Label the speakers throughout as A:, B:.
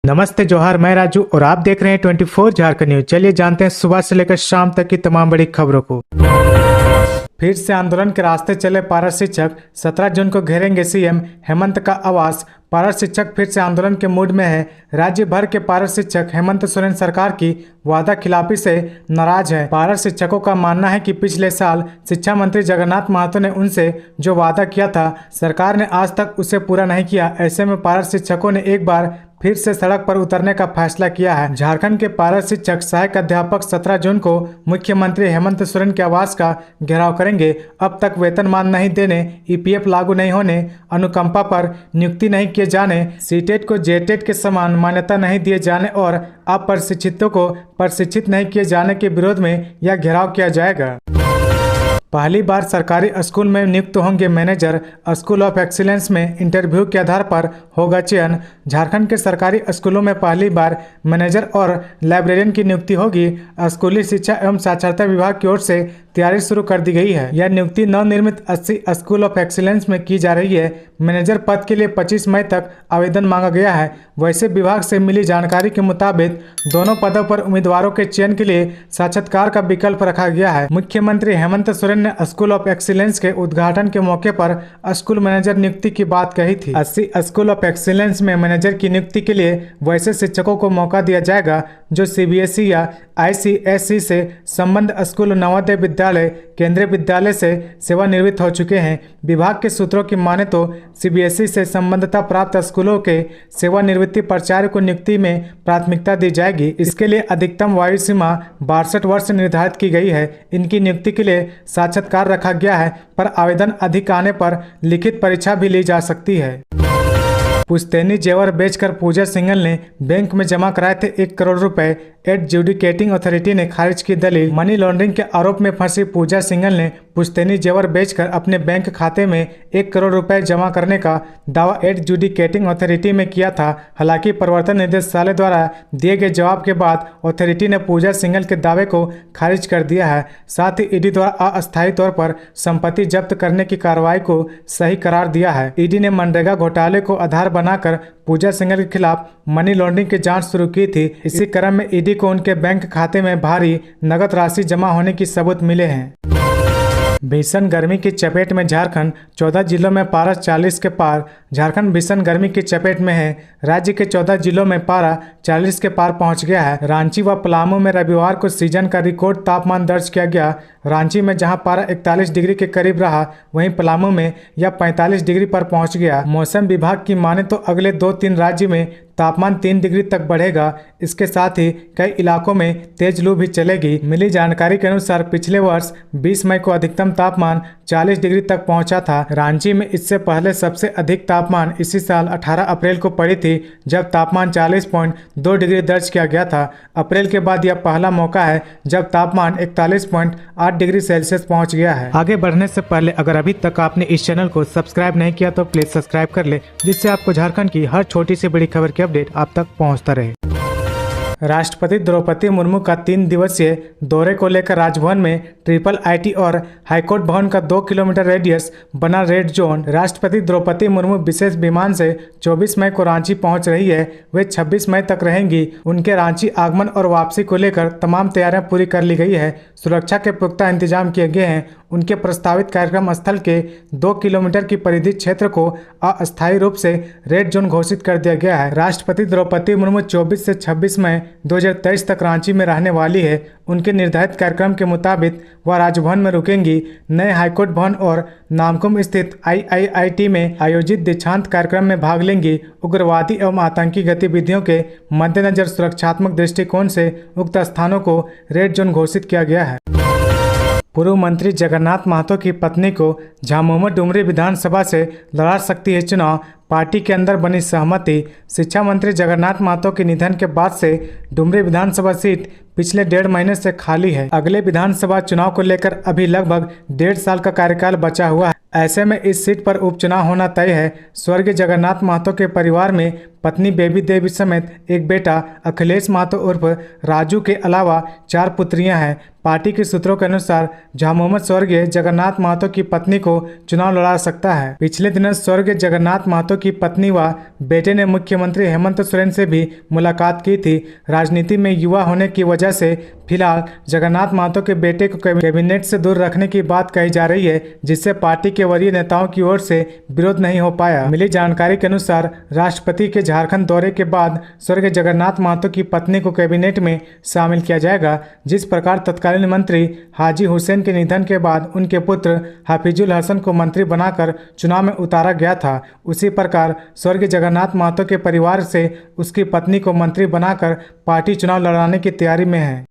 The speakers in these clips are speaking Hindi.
A: नमस्ते जोहार, मैं राजू और आप देख रहे हैं 24 झारखंड न्यूज। चलिए जानते हैं सुबह से लेकर शाम तक की तमाम बड़ी खबरों को। फिर से आंदोलन के रास्ते चले पारा शिक्षक, 17 जून को घेरेंगे सीएम हेमंत का आवास। पारा शिक्षक फिर से आंदोलन के मूड में है। राज्य भर के पारा शिक्षक हेमंत सोरेन सरकार की वादा खिलाफी से नाराज है। पारा शिक्षकों का मानना है कि पिछले साल शिक्षा मंत्री जगन्नाथ महतो ने उनसे जो वादा किया था, सरकार ने आज तक उसे पूरा नहीं किया। ऐसे में पारा शिक्षकों ने एक बार फिर से सड़क पर उतरने का फैसला किया है। झारखंड के पारा शिक्षक सहायक अध्यापक 17 जून को मुख्यमंत्री हेमंत सोरेन के आवास का घेराव करेंगे। अब तक वेतनमान नहीं देने, ईपीएफ लागू नहीं होने, अनुकंपा पर नियुक्ति नहीं किए जाने, सीटेट को जेटेट के समान मान्यता नहीं दिए जाने और अप्रशिक्षितों को प्रशिक्षित नहीं किए जाने के विरोध में यह घेराव किया जाएगा। पहली बार सरकारी स्कूल में नियुक्त होंगे मैनेजर। स्कूल ऑफ एक्सीलेंस में इंटरव्यू के आधार पर होगा चयन। झारखंड के सरकारी स्कूलों में पहली बार मैनेजर और लाइब्रेरियन की नियुक्ति होगी। स्कूली शिक्षा एवं साक्षरता विभाग की ओर से तैयारी शुरू कर दी गई है। यह नियुक्ति नवनिर्मित 80 स्कूल ऑफ एक्सीलेंस में की जा रही है। मैनेजर पद के लिए 25 मई तक आवेदन मांगा गया है। वैसे विभाग से मिली जानकारी के मुताबिक दोनों पदों पर उम्मीदवारों के चयन के लिए साक्षात्कार का विकल्प रखा गया है। मुख्यमंत्री हेमंत सोरेन ने स्कूल ऑफ एक्सीलेंस के उद्घाटन के मौके पर स्कूल मैनेजर नियुक्ति की बात कही थी। 80 स्कूल ऑफ एक्सीलेंस में मैनेजर की नियुक्ति के लिए वैसे शिक्षकों को मौका दिया जाएगा जो सीबीएसई या आईसीएसई से संबद्ध स्कूल, नवोदय विद्यालय, केंद्रीय विद्यालय से सेवानिवृत्त हो चुके हैं। विभाग के सूत्रों की माने तो सीबीएसई से संबद्धता प्राप्त स्कूलों के सेवानिवृत्ति प्राचार्य को नियुक्ति में प्राथमिकता दी जाएगी। इसके लिए अधिकतम आयु सीमा 62 वर्ष निर्धारित की गई है। इनकी नियुक्ति के लिए साक्षात्कार रखा गया है, पर आवेदन अधिक आने पर लिखित परीक्षा भी ली जा सकती है। पुश्तैनी जेवर बेचकर पूजा सिंघल ने बैंक में जमा कराए थे 1 करोड़ रुपए। एडजुडिकेटिंग अथॉरिटी ने खारिज की दलील। मनी लॉन्ड्रिंग के आरोप में फंसी पूजा सिंघल ने पुश्तैनी जेवर बेचकर अपने बैंक खाते में 1 करोड़ रुपए जमा करने का दावा एडजुडिकेटिंग अथॉरिटी में किया था। हालांकि प्रवर्तन निदेशालय द्वारा दिए गए जवाब के बाद अथॉरिटी ने पूजा सिंघल के दावे को खारिज कर दिया है। साथ ही ईडी द्वारा अस्थायी तौर पर संपत्ति जब्त करने की कार्रवाई को सही करार दिया है। ईडी ने मनरेगा घोटाले को आधार बनाकर पूजा सिंघल के खिलाफ मनी लॉन्ड्रिंग की जांच शुरू की थी। इसी क्रम में ईडी को उनके बैंक खाते में भारी नकद राशि जमा होने की सबूत मिले हैं। भीषण गर्मी की चपेट में झारखंड, 14 जिलों में पारा 40 के पार। झारखंड भीषण गर्मी की चपेट में है। राज्य के 14 जिलों में पारा 40 के पार पहुंच गया है। रांची व पलामू में रविवार को सीजन का रिकॉर्ड तापमान दर्ज किया गया। रांची में जहां पारा 41 डिग्री के करीब रहा, वहीं पलामू में यह 45 डिग्री पर पहुंच गया। मौसम विभाग की माने तो अगले 2-3 राज्य में तापमान 3 डिग्री तक बढ़ेगा। इसके साथ ही कई इलाकों में तेज लू भी चलेगी। मिली जानकारी के अनुसार पिछले वर्ष 20 मई को अधिकतम तापमान 40 डिग्री तक पहुंचा था। रांची में इससे पहले सबसे अधिक तापमान इसी साल 18 अप्रैल को पड़ी थी, जब तापमान 40.2 डिग्री दर्ज किया गया था। अप्रैल के बाद यह पहला मौका है जब तापमान 41.8 डिग्री सेल्सियस पहुंच गया है। आगे बढ़ने से पहले अगर अभी तक आपने इस चैनल को सब्सक्राइब नहीं किया तो प्लीज सब्सक्राइब कर ले, जिससे आपको झारखंड की हर छोटी से बड़ी खबर की अपडेट आप तक पहुंचता रहे। राष्ट्रपति द्रौपदी मुर्मू का 3 दिवसीय दौरे को लेकर राजभवन में ट्रिपल आईटी और हाईकोर्ट भवन का 2 किलोमीटर रेडियस बना रेड जोन। राष्ट्रपति द्रौपदी मुर्मू विशेष विमान से 24 मई को रांची पहुंच रही है। वे 26 मई तक रहेंगी। उनके रांची आगमन और वापसी को लेकर तमाम तैयारियां पूरी कर ली गई है। सुरक्षा के पुख्ता इंतजाम किए गए हैं। उनके प्रस्तावित कार्यक्रम स्थल के 2 किलोमीटर की परिधि क्षेत्र को अस्थायी रूप से रेड जोन घोषित कर दिया गया है। राष्ट्रपति द्रौपदी मुर्मू 24 से 26 मई 2023 तक रांची में रहने वाली है। उनके निर्धारित कार्यक्रम के मुताबिक वह राजभवन में रुकेंगी। नए हाईकोर्ट भवन और नामकुम स्थित IIIT में आयोजित दीक्षांत कार्यक्रम में भाग लेंगी। उग्रवादी एवं आतंकी गतिविधियों के मद्देनजर सुरक्षात्मक दृष्टिकोण से उक्त स्थानों को रेड जोन घोषित किया गया है। पूर्व मंत्री जगन्नाथ महतो की पत्नी को झामुमो डुमरी विधानसभा से लड़ा सकती है चुनाव। पार्टी के अंदर बनी सहमति। शिक्षा मंत्री जगन्नाथ महतो के निधन के बाद से डुमरी विधानसभा सीट पिछले 1.5 महीने से खाली है। अगले विधानसभा चुनाव को लेकर अभी लगभग 1.5 साल का कार्यकाल बचा हुआ है। ऐसे में इस सीट पर उपचुनाव होना तय है। स्वर्गीय जगन्नाथ महतो के परिवार में पत्नी बेबी देवी समेत एक बेटा अखिलेश महतो उर्फ राजू के अलावा 4 पुत्रियां हैं। पार्टी के सूत्रों के अनुसार झामुमो स्वर्गीय जगन्नाथ महतो की पत्नी को चुनाव लड़ा सकता है। पिछले दिनों स्वर्गीय जगन्नाथ महतो की पत्नी व बेटे ने मुख्यमंत्री हेमंत सोरेन से भी मुलाकात की थी। राजनीति में युवा होने की वजह से फिलहाल जगन्नाथ महतो के बेटे को कैबिनेट से दूर रखने की बात कही जा रही है, जिससे पार्टी के वरीय नेताओं की ओर से विरोध नहीं हो पाया। मिली जानकारी के अनुसार राष्ट्रपति के झारखंड दौरे के बाद स्वर्गीय जगन्नाथ महतो की पत्नी को कैबिनेट में शामिल किया जाएगा। जिस प्रकार तत्कालीन मंत्री हाजी हुसैन के निधन के बाद उनके पुत्र हाफिजुल हसन को मंत्री बनाकर चुनाव में उतारा गया था, उसी प्रकार स्वर्गीय जगन्नाथ महतो के परिवार से उसकी पत्नी को मंत्री बनाकर पार्टी चुनाव लड़ाने की तैयारी में है।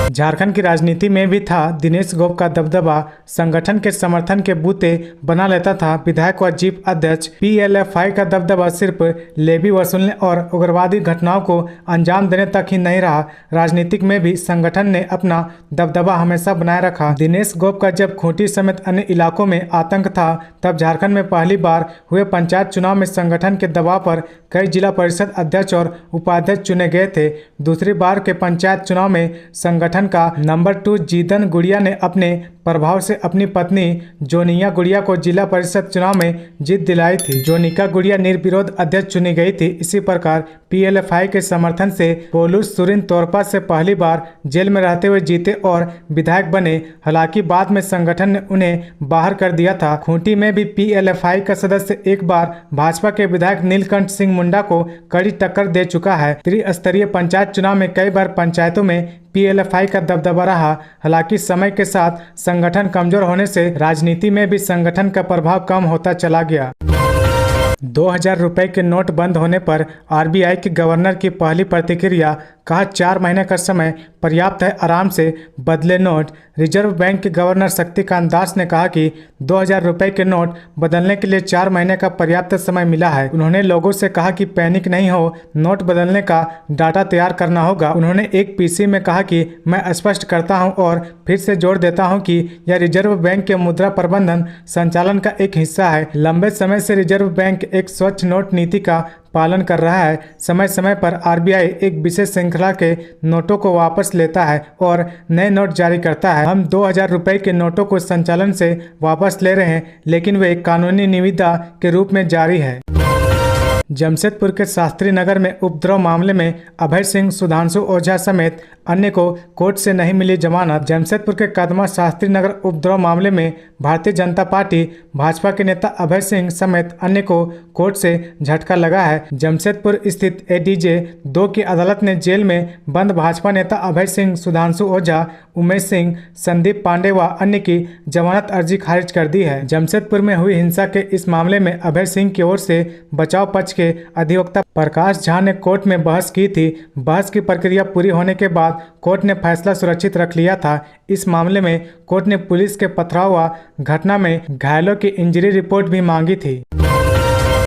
A: झारखंड की राजनीति में भी था दिनेश गोप का दबदबा। संगठन के समर्थन के बूते बना लेता था। विधायक व जीप अध्यक्ष पीएलएफआई का दबदबा सिर्फ लेवी वसूलने और उग्रवादी घटनाओं को अंजाम देने तक ही नहीं रहा, राजनीतिक में भी संगठन ने अपना दबदबा हमेशा बनाए रखा। दिनेश गोप का जब खूंटी समेत अन्य इलाकों में आतंक था, तब झारखंड में पहली बार हुए पंचायत चुनाव में संगठन के दबाव पर कई जिला परिषद अध्यक्ष और उपाध्यक्ष चुने गए थे। दूसरी बार के पंचायत चुनाव में संगठन का नंबर 2 जीतन गुड़िया ने अपने प्रभाव से अपनी पत्नी जोनिका गुड़िया को जिला परिषद चुनाव में जीत दिलाई थी। जोनिका गुड़िया निर्विरोध अध्यक्ष चुनी गई थी। इसी प्रकार पीएलएफआई के समर्थन से पोलूस सुरिन तोरपा से पहली बार जेल में रहते हुए जीते और विधायक बने। हालांकि बाद में संगठन ने उन्हें बाहर कर दिया था। खूंटी में भी पीएलएफआई का सदस्य एक बार भाजपा के विधायक नीलकंठ सिंह मुंडा को कड़ी टक्कर दे चुका है। त्रिस्तरीय पंचायत चुनाव में कई बार पंचायतों में पीएलएफआई का दबदबा रहा। हालांकि समय के साथ संगठन कमजोर होने से राजनीति में भी संगठन का प्रभाव कम होता चला गया। 2000 रुपए के नोट बंद होने पर आरबीआई के गवर्नर की पहली प्रतिक्रिया, कहा 4 महीने का समय पर्याप्त है, आराम से बदले नोट। रिजर्व बैंक के गवर्नर शक्तिकांत दास ने कहा कि 2000 रुपए के नोट बदलने के लिए 4 महीने का पर्याप्त समय मिला है। उन्होंने लोगों से कहा कि पैनिक नहीं हो, नोट बदलने का डाटा तैयार करना होगा। उन्होंने एक पीसी में कहा कि मैं स्पष्ट करता हूं और फिर से जोर देता हूं कि यह रिजर्व बैंक के मुद्रा प्रबंधन संचालन का एक हिस्सा है। लंबे समय से रिजर्व बैंक एक स्वच्छ नोट नीति का पालन कर रहा है। समय समय पर आरबीआई एक विशेष श्रृंखला के नोटों को वापस लेता है और नए नोट जारी करता है। हम 2000 रुपए के नोटों को संचालन से वापस ले रहे हैं, लेकिन वे कानूनी निविदा के रूप में जारी है। जमशेदपुर के शास्त्री नगर में उपद्रव मामले में अभय सिंह, सुधांशु ओझा समेत अन्य को कोर्ट से नहीं मिली जमानत। जमशेदपुर के कदमा शास्त्री नगर उपद्रव मामले में भारतीय जनता पार्टी भाजपा के नेता अभय सिंह समेत अन्य को कोर्ट से झटका लगा है। जमशेदपुर स्थित एडीजे 2 की अदालत ने जेल में बंद भाजपा नेता अभय सिंह, सुधांशु ओझा, उमेश सिंह, संदीप पांडे व अन्य की जमानत अर्जी खारिज कर दी है। जमशेदपुर में हुई हिंसा के इस मामले में अभय सिंह की ओर से बचाव पक्ष के अधिवक्ता प्रकाश झा ने कोर्ट में बहस की थी। बहस की प्रक्रिया पूरी होने के बाद कोर्ट ने फैसला सुरक्षित रख लिया था। इस मामले में कोर्ट ने पुलिस के पथराव व घटना में घायलों की इंजरी रिपोर्ट भी मांगी थी।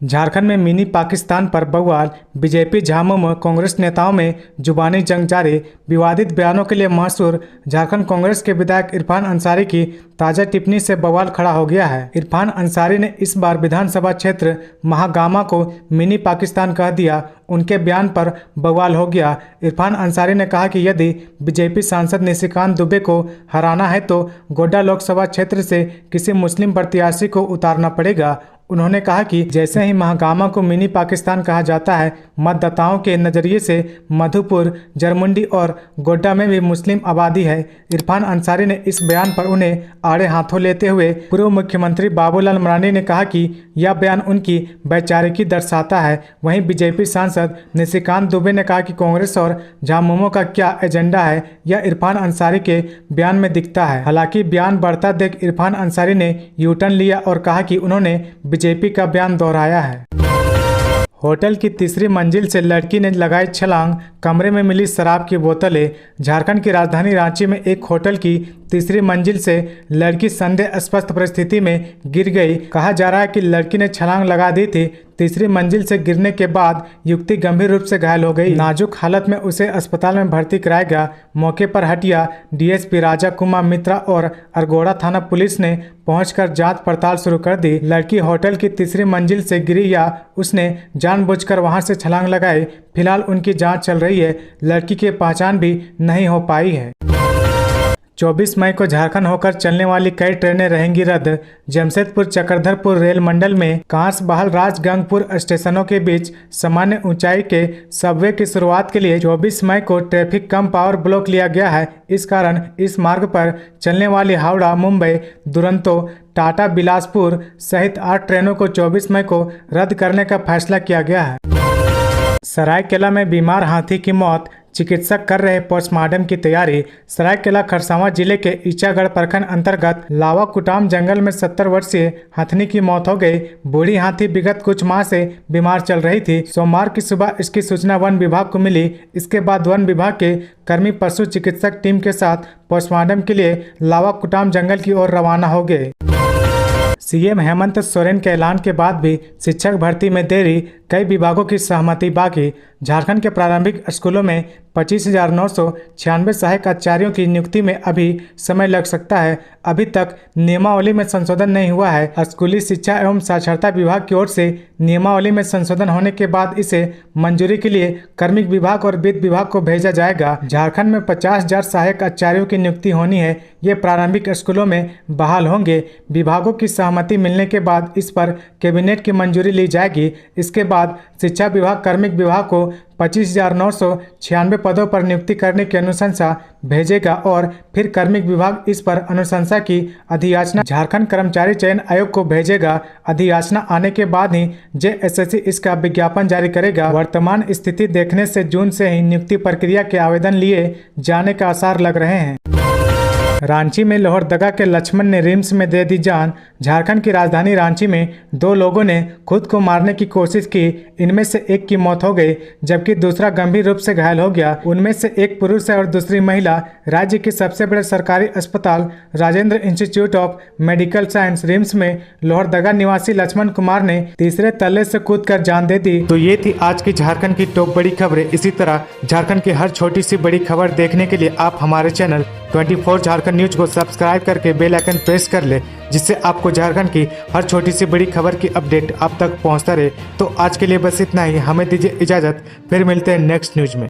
A: झारखंड में मिनी पाकिस्तान पर बवाल, बीजेपी झामुमो कांग्रेस नेताओं में जुबानी जंग जारी। विवादित बयानों के लिए मशहूर झारखंड कांग्रेस के विधायक इरफान अंसारी की ताजा टिप्पणी से बवाल खड़ा हो गया है। इरफान अंसारी ने इस बार विधानसभा क्षेत्र महागामा को मिनी पाकिस्तान कह दिया। उनके बयान पर बवाल हो गया। इरफान अंसारी ने कहा कि यदि बीजेपी सांसद निशिकांत दुबे को हराना है तो गोड्डा लोकसभा क्षेत्र से किसी मुस्लिम प्रत्याशी को उतारना पड़ेगा। उन्होंने कहा कि जैसे ही महागामा को मिनी पाकिस्तान कहा जाता है, मतदाताओं के नज़रिए से मधुपुर, जरमुंडी और गोड्डा में भी मुस्लिम आबादी है। इरफान अंसारी ने इस बयान पर उन्हें आड़े हाथों लेते हुए पूर्व मुख्यमंत्री बाबूलाल मरांडी ने कहा कि यह बयान उनकी वैचारिकी दर्शाता है। वहीं बीजेपी सांसद निशिकांत दुबे ने कहा कि कांग्रेस और झामुमो का क्या एजेंडा है, यह इरफान अंसारी के बयान में दिखता है। हालांकि बयान बढ़ता देख इरफान अंसारी ने यूटर्न लिया और कहा कि उन्होंने बीजेपी का बयान दोहराया है। होटल की तीसरी मंजिल से लड़की ने लगाई छलांग, कमरे में मिली शराब की बोतलें। झारखंड की राजधानी रांची में एक होटल की तीसरी मंजिल से लड़की संदेहास्पद परिस्थिति में गिर गई। कहा जा रहा है कि लड़की ने छलांग लगा दी थी। तीसरी मंजिल से गिरने के बाद युवती गंभीर रूप से घायल हो गई। नाजुक हालत में उसे अस्पताल में भर्ती कराया गया। मौके पर हटिया डीएसपी राजा कुमार मित्रा और अरगोड़ा थाना पुलिस ने पहुंचकर जांच पड़ताल शुरू कर दी। लड़की होटल की तीसरी मंजिल से गिरी या उसने जानबूझकर वहां से छलांग लगाई, फिलहाल उनकी जांच चल रही है। लड़की की पहचान भी नहीं हो पाई है। 24 मई को झारखंड होकर चलने वाली कई ट्रेनें रहेंगी रद्द। जमशेदपुर चक्रधरपुर रेल मंडल में कांस बहाल राजगंगपुर स्टेशनों के बीच सामान्य ऊंचाई के सबवे की शुरुआत के लिए 24 मई को ट्रैफिक कम पावर ब्लॉक लिया गया है। इस कारण इस मार्ग पर चलने वाली हावड़ा मुंबई दुरंतो टाटा बिलासपुर सहित 8 ट्रेनों को 24 मई को रद्द करने का फैसला किया गया है। सरायकेला में बीमार हाथी की मौत, चिकित्सक कर रहे पोस्टमार्टम की तैयारी। सरायकेला खरसावां जिले के ईचागढ़ प्रखंड अंतर्गत लावा कुटाम जंगल में 70 वर्षीय हथनी की मौत हो गई। बूढ़ी हाथी विगत कुछ माह से बीमार चल रही थी। सोमवार की सुबह इसकी सूचना वन विभाग को मिली। इसके बाद वन विभाग के कर्मी पशु चिकित्सक टीम के साथ पोस्टमार्टम के लिए लावा कुटाम जंगल की ओर रवाना हो गए। सीएम हेमंत सोरेन के ऐलान के बाद भी शिक्षक भर्ती में देरी, कई विभागों की सहमति बाकी। झारखंड के प्रारंभिक स्कूलों में 25,996 सहायक आचार्यों की नियुक्ति में अभी समय लग सकता है। अभी तक नियमावली में संशोधन नहीं हुआ है। स्कूली शिक्षा एवं साक्षरता विभाग की ओर से नियमावली में संशोधन होने के बाद इसे मंजूरी के लिए कार्मिक विभाग और वित्त विभाग को भेजा जाएगा। झारखंड में 50,000 सहायक आचार्यों की नियुक्ति होनी है। ये प्रारंभिक स्कूलों में बहाल होंगे। विभागों की सहमति मिलने के बाद इस पर कैबिनेट की मंजूरी ली जाएगी। इसके बाद शिक्षा विभाग कार्मिक विभाग को 25,996 पदों पर नियुक्ति करने की अनुशंसा भेजेगा और फिर कार्मिक विभाग इस पर अनुशंसा की अधियाचना झारखंड कर्मचारी चयन आयोग को भेजेगा। अधियाचना आने के बाद ही जेएसएससी इसका विज्ञापन जारी करेगा। वर्तमान स्थिति देखने से जून से ही नियुक्ति प्रक्रिया के आवेदन लिए जाने का आसार लग रहे हैं। रांची में लोहरदगा के लक्ष्मण ने रिम्स में दे दी जान। झारखंड की राजधानी रांची में 2 लोगों ने खुद को मारने की कोशिश की। इनमें से एक की मौत हो गई जबकि दूसरा गंभीर रूप से घायल हो गया। उनमें से एक पुरुष है और दूसरी महिला। राज्य के सबसे बड़े सरकारी अस्पताल Rajendra institute of medical science RIMS में लोहरदगा निवासी लक्ष्मण कुमार ने तीसरे तल्ले से कूदकर जान दे दी। तो ये थी आज की झारखंड की टॉप बड़ी खबरें। इसी तरह झारखंड की हर छोटी सी बड़ी खबर देखने के लिए आप हमारे चैनल 24 झारखंड न्यूज को सब्सक्राइब करके बेल आइकन प्रेस कर ले, जिससे आपको झारखंड की हर छोटी सी बड़ी खबर की अपडेट आप तक पहुंचता रहे। तो आज के लिए बस इतना ही। हमें दीजिए इजाजत, फिर मिलते हैं नेक्स्ट न्यूज में।